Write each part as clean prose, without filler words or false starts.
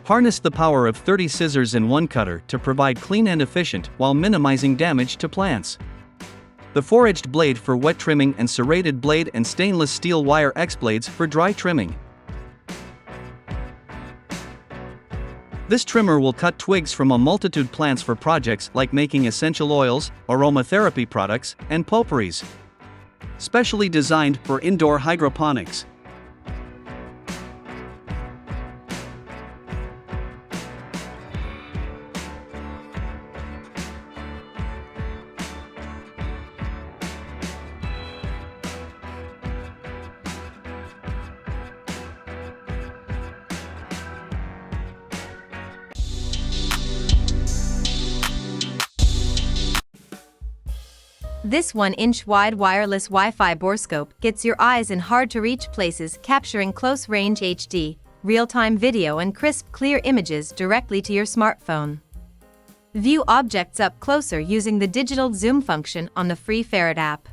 Harness the power of 30 scissors in one cutter to provide clean and efficient while minimizing damage to plants. The 4-edged blade for wet trimming and serrated blade and stainless steel wire X blades for dry trimming. This trimmer will cut twigs from a multitude plants for projects like making essential oils, aromatherapy products, and potpourris. Specially designed for indoor hydroponics. This 1-inch wide wireless Wi-Fi borescope gets your eyes in hard-to-reach places, capturing close-range HD, real-time video and crisp, clear images directly to your smartphone. View objects up closer using the digital zoom function on the free Ferret app.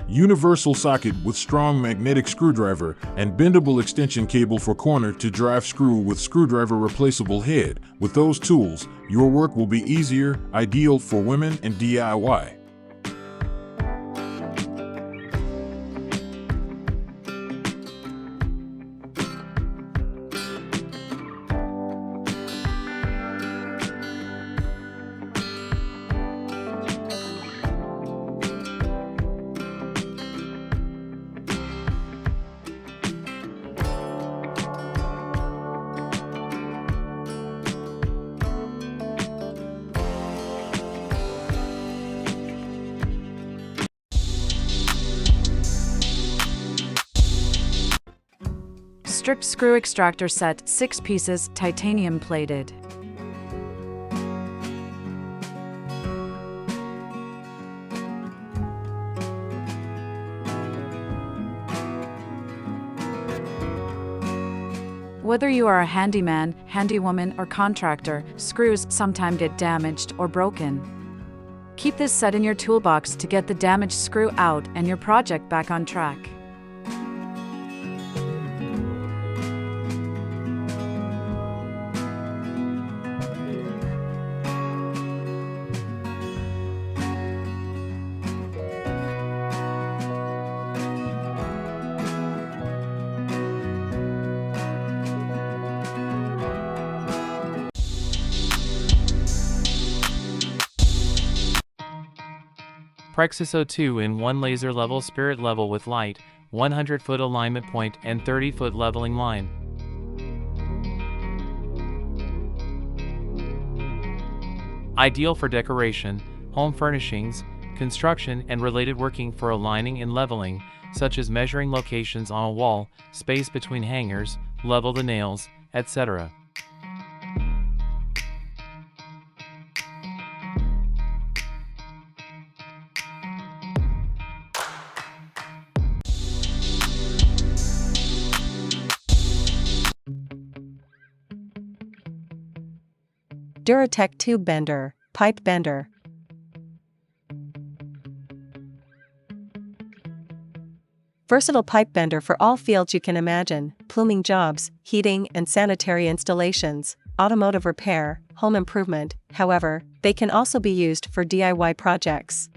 Universal socket with strong magnetic screwdriver and bendable extension cable for corner to drive screw with screwdriver replaceable head. With those tools, your work will be easier, ideal for women and DIY. Strict screw extractor set, 6 pieces, titanium plated. Whether you are a handyman, handywoman, or contractor, screws sometimes get damaged or broken. Keep this set in your toolbox to get the damaged screw out and your project back on track. Praxis 2-in-1 laser level spirit level with light, 100-foot alignment point and 30-foot leveling line. Ideal for decoration, home furnishings, construction and related working for aligning and leveling, such as measuring locations on a wall, space between hangers, level the nails, etc. Duratec tube bender, pipe bender. Versatile pipe bender for all fields you can imagine: plumbing jobs, heating and sanitary installations, automotive repair, home improvement. However, they can also be used for DIY projects.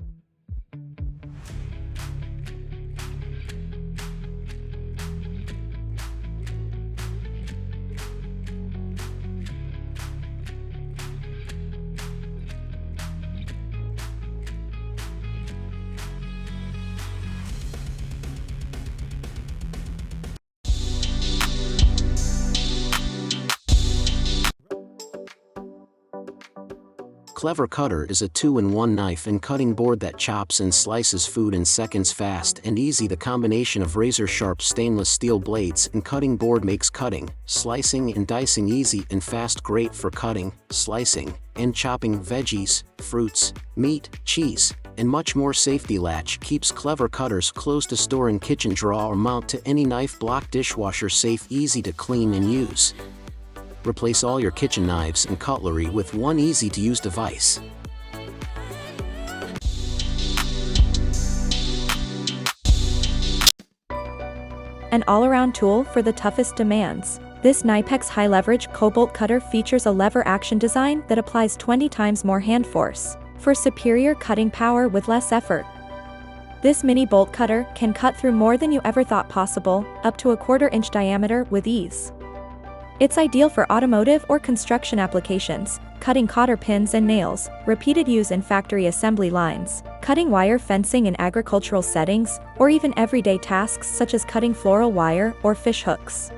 Clever Cutter is a 2-in-1 knife and cutting board that chops and slices food in seconds, fast and easy. The combination of razor-sharp stainless steel blades and cutting board makes cutting, slicing and dicing easy and fast, great for cutting, slicing, and chopping veggies, fruits, meat, cheese, and much more. Safety latch keeps Clever cutters closed to store in kitchen drawer or mount to any knife block. Dishwasher safe, easy to clean and use. Replace all your kitchen knives and cutlery with one easy-to-use device. An all-around tool for the toughest demands. This Knipex high-leverage cobalt cutter features a lever action design that applies 20 times more hand force for superior cutting power with less effort. This mini bolt cutter can cut through more than you ever thought possible, up to a 1/4 inch diameter with ease. It's ideal for automotive or construction applications, cutting cotter pins and nails, repeated use in factory assembly lines, cutting wire fencing in agricultural settings, or even everyday tasks such as cutting floral wire or fish hooks.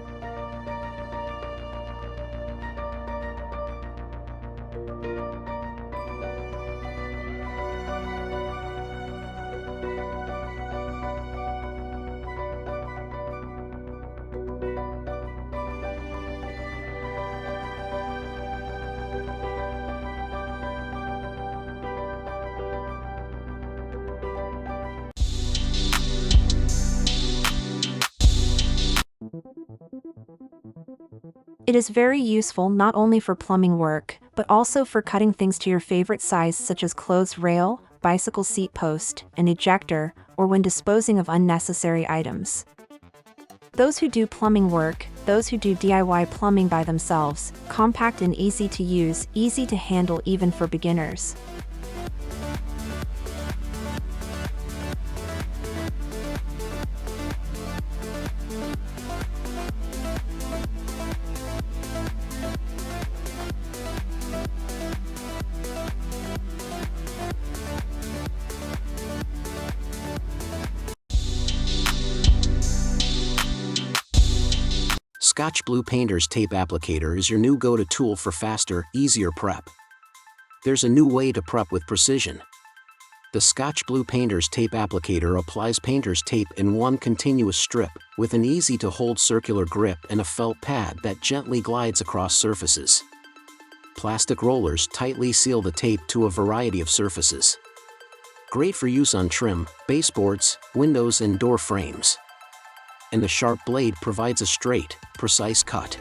It is very useful not only for plumbing work, but also for cutting things to your favorite size such as clothes rail, bicycle seat post, and ejector, or when disposing of unnecessary items. Those who do plumbing work, those who do DIY plumbing by themselves, compact and easy to use, easy to handle even for beginners. Scotch Blue Painter's Tape Applicator is your new go-to tool for faster, easier prep. There's a new way to prep with precision. The Scotch Blue Painter's Tape Applicator applies painter's tape in one continuous strip, with an easy-to-hold circular grip and a felt pad that gently glides across surfaces. Plastic rollers tightly seal the tape to a variety of surfaces. Great for use on trim, baseboards, windows and door frames. And the sharp blade provides a straight, precise cut.